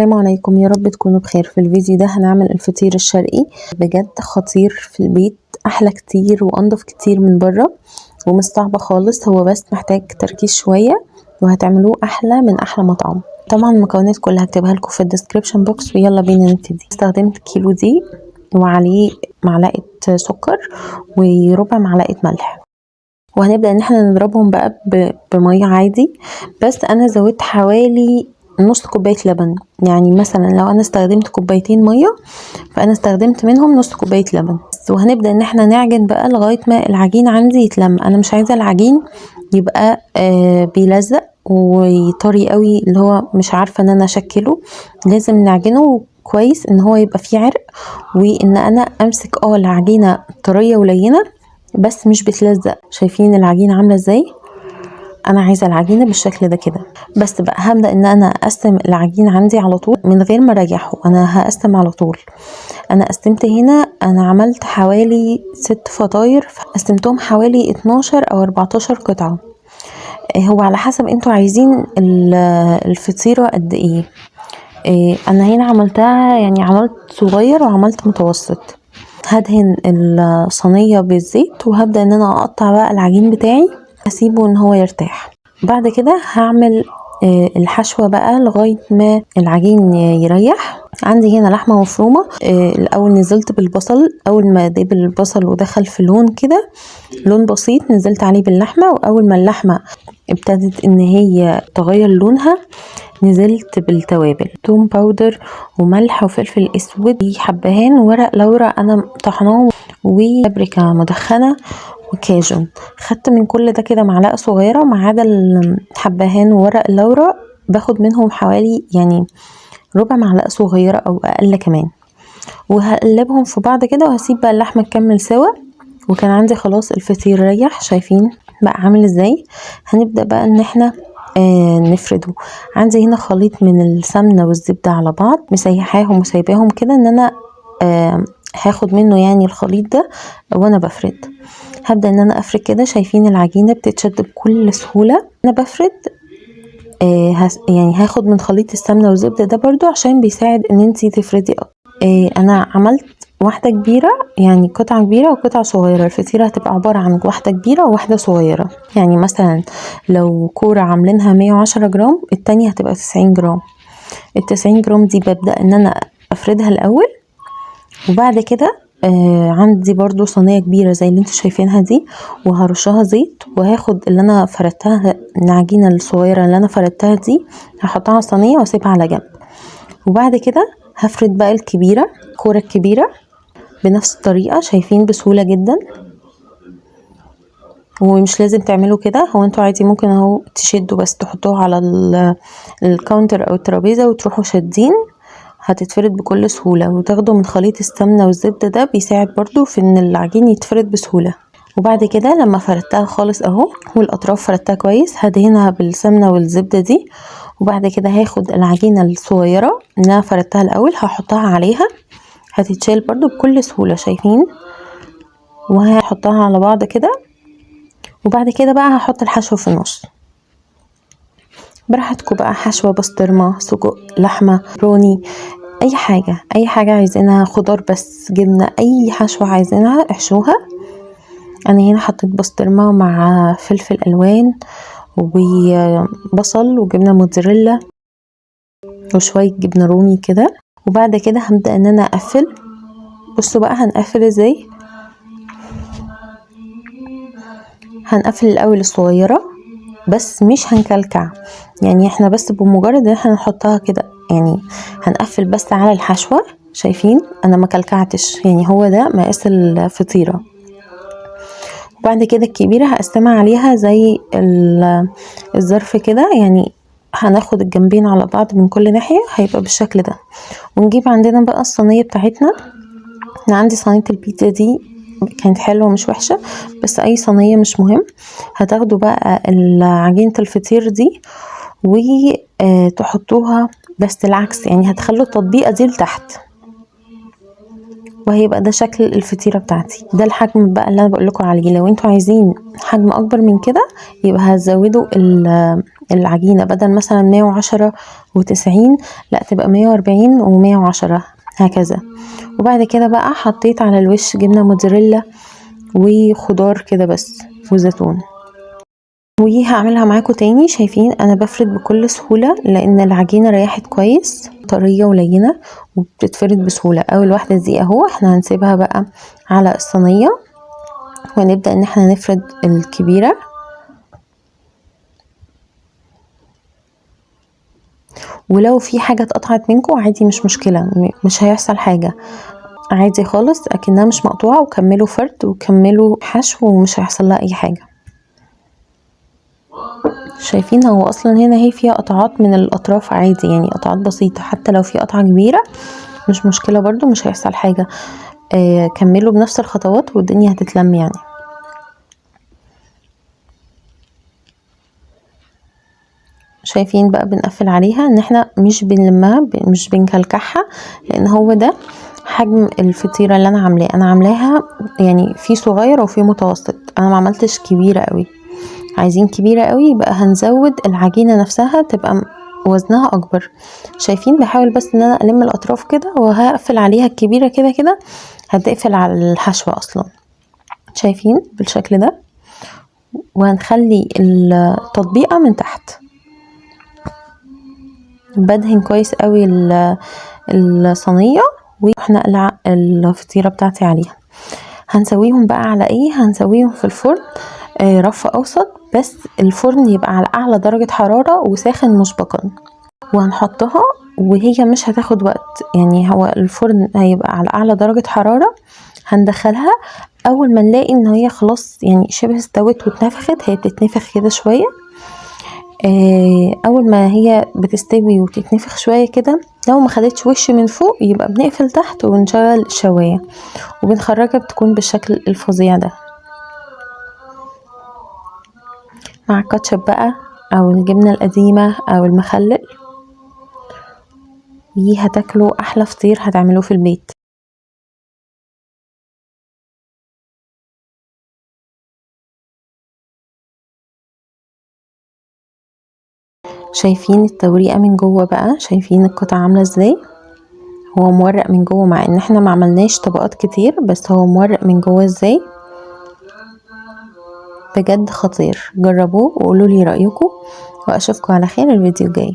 السلام عليكم، يا رب تكونوا بخير. في الفيديو ده هنعمل الفطير الشرقي، بجد خطير في البيت، احلى كتير وانضف كتير من بره ومش صعبه خالص. هو بس محتاج تركيز شويه وهتعملوا احلى من احلى مطعم. طبعا المكونات كلها هكتبها لكم في الديسكريبشن بوكس، ويلا بينا نبتدي. استخدمت كيلو دقيق وعليه معلقه سكر وربع معلقه ملح، وهنبدأ ان احنا نضربهم بقى بمية عادي. بس انا زودت حوالي نص كوباية لبن، يعني مثلا لو انا استخدمت كوبايتين مية فانا استخدمت منهم نص كوباية لبن. وهنبدأ ان احنا نعجن بقى لغاية ما العجين عندي يتلم. انا مش عايزة العجين يبقى بيلزق وطري قوي، اللي هو مش عارفة ان انا اشكله. لازم نعجنه كويس ان هو يبقى فيه عرق، وان انا امسك العجينة طرية ولينة بس مش بتلزق. شايفين العجينة عاملة ازاي؟ انا عايزة العجينة بالشكل ده كده. بس بقى هبدأ ان انا اقسم العجين عندي على طول من غير ما اريحه، انا هقسم على طول. انا قسمت هنا، انا عملت حوالي 6 فطاير، قسمتهم حوالي 12 او 14 قطعة. هو على حسب انتوا عايزين الفطيرة قد ايه. انا هنا عملتها، يعني عملت صغير وعملت متوسط. هدهن الصينية بالزيت وهبدأ ان انا اقطع بقى العجين بتاعي، اسيبه ان هو يرتاح. بعد كده هعمل الحشوة بقى لغاية ما العجين يريح. عندي هنا لحمة مفرومة، الاول نزلت بالبصل. اول ما داب البصل ودخل في لون كده، لون بسيط، نزلت عليه باللحمة. واول ما اللحمة ابتدت ان هي تغير لونها نزلت بالتوابل، توم باودر وملح وفلفل اسود، حبهان وورق لورا انا طحناه، وبابريكا مدخنه وكاجون. خدت من كل ده كده معلقه صغيره، ما عدا الحبهان وورق اللورا باخد منهم حوالي يعني ربع معلقه صغيره او اقل كمان. وهقلبهم في بعض كده وهسيب بقى اللحمه تكمل سوا. وكان عندي خلاص الفطير ريح، شايفين بقى عامل ازاي. هنبدأ بقى ان احنا نفرده. عندي هنا خليط من السمنة والزبدة على بعض، مسيحاهم وسايباهم كده ان انا هاخد منه يعني الخليط ده وانا بفرد. هبدأ ان انا افرد كده، شايفين العجينة بتتشد بكل سهولة. انا بفرد يعني هاخد من خليط السمنة والزبدة ده برضو عشان بيساعد ان انتي تفردي اكتر. انا عملت واحدة كبيرة، يعني قطعة كبيرة وقطعة صغيرة. الفطيرة هتبقى عبارة عن واحدة كبيرة وواحدة صغيرة. يعني مثلا لو كورة عاملينها 110 جرام، التانية هتبقى 90 جرام. ال90 جرام دي ببدأ ان انا افردها الاول، وبعد كده عندي برضو صينية كبيرة زي اللي انتوا شايفينها دي، وهرشها زيت، وهاخد اللي انا فردتها، العجينة الصغيرة اللي انا فردتها دي هحطها على صينية واسيبها على جنب. وبعد كده هفرد بقى الكبيرة، الكورة الكبيرة بنفس الطريقة. شايفين بسهولة جدا، ومش لازم تعملوا كده. هو انتوا عادي ممكن اهو تشدوا بس، تحطوها على الكاونتر او الترابيزة وتروحوا شادين، هتتفرد بكل سهولة. وتاخدوا من خليط السمنة والزبدة ده بيساعد برضو في ان العجين يتفرد بسهولة. وبعد كده لما فردتها خالص اهو والاطراف فردتها كويس، هدهنها بالسمنة والزبدة دي. وبعد كده هاخد العجينة الصغيرة اللي انا فردتها الاول هحطها عليها، هتتشال برضو بكل سهولة. شايفين؟ وهحطها على بعض كده. وبعد كده بقى هحط الحشو في النص براحتكم بقى، حشوة بسطرمة، سجق، لحمة، روني، اي حاجة، اي حاجة عايزينها، خضار بس، جبنة، اي حشوة عايزينها احشوها. انا هنا حطيت بسطرمة مع فلفل الوان وبصل وجبنة موتزاريلا وشوية جبنة رومي كده. وبعد كده هبدأ ان انا اقفل. بصوا بقى هنقفل ازاي. هنقفل الاول الصغيرة بس مش هنكلكع، يعني احنا بس بمجرد ان احنا نحطها كده، يعني هنقفل بس على الحشوة. شايفين انا ما كلكعتش، يعني هو ده مقاس الفطيرة. وبعد كده الكبيرة هقسمها عليها زي الظرف كده، يعني هناخد الجنبين على بعض من كل ناحية، هيبقى بالشكل ده. ونجيب عندنا بقى الصينية بتاعتنا. انا عندي صينية البيتزا دي كانت حلوة مش وحشة، بس اي صينية مش مهم. هتاخدوا بقى عجينة الفطير دي وتحطوها بس العكس، يعني هتخلوا التطبيقة دي لتحت، وهيبقى ده شكل الفطيرة بتاعتي. ده الحجم بقى اللي انا بقول لكم عليه. لو انتوا عايزين حجم اكبر من كده يبقى هتزودوا العجينة بدل مثلا 110 و90 لا تبقى 140 و110 هكذا. وبعد كده بقى حطيت على الوش جبنة موتزاريلا وخضار كده بس وزيتون. وهعملها معاكم تاني. شايفين انا بفرد بكل سهولة لان العجينة ريحت كويس، طرية ولينة وبتتفرد بسهولة. اول واحدة دي اهو احنا هنسيبها بقى على الصينية ونبدأ ان احنا نفرد الكبيرة. ولو في حاجة اتقطعت منكم عادي مش مشكلة، مش هيحصل حاجة، عادي خالص اكنها مش مقطوعة، وكملوا فرد وكملوا حشو ومش هيحصل لها اي حاجة. شايفين هو اصلا هنا هي فيها قطعات من الاطراف عادي، يعني قطعات بسيطة، حتى لو في قطعة كبيرة مش مشكلة برضو مش هيحصل حاجة. كملوا بنفس الخطوات والدنيا هتتلم يعني. شايفين بقى بنقفل عليها ان احنا مش بنلمها مش بنكلكعها، لان هو ده حجم الفطيرة اللي انا عاملاها. انا عاملاها يعني في صغير وفي متوسط، انا ما عملتش كبيرة قوي. عايزين كبيرة قوي يبقى هنزود العجينة نفسها تبقى وزنها اكبر. شايفين بحاول بس ان انا الم الاطراف كده وهقفل عليها الكبيرة كده كده هتقفل على الحشوة اصلا. شايفين بالشكل ده. وهنخلي التطبيقة من تحت، بدهن كويس قوي الصينية واحنا نقلع الفطيرة بتاعتي عليها. هنسويهم بقى على ايه؟ هنسويهم في الفرن رف اوسط، بس الفرن يبقى على اعلى درجة حرارة وساخن مسبقا. وهنحطها وهي مش هتاخد وقت، يعني هو الفرن هيبقى على اعلى درجة حرارة. هندخلها اول ما نلاقي ان هي خلاص يعني شبه استوت واتنفخت، هي بتتنفخ كده شوية. اول ما هي بتستوي وتتنفخ شوية كده، لو ما خدتش وش من فوق يبقى بنقفل تحت ونشغل الشواية وبنخرجها، بتكون بالشكل الفظيع ده مع الكاتشب بقى او الجبنة القديمة او المخلل، وهتاكلوا احلى فطير هتعملوه في البيت. شايفين التوريقة من جوه بقى؟ شايفين القطعة عاملة ازاي؟ هو مورق من جوه مع ان احنا ما عملناش طبقات كتير، بس هو مورق من جوه ازاي، بجد خطير. جربوه وقولوا لي رأيكم، واشوفكم على خير الفيديو الجاي.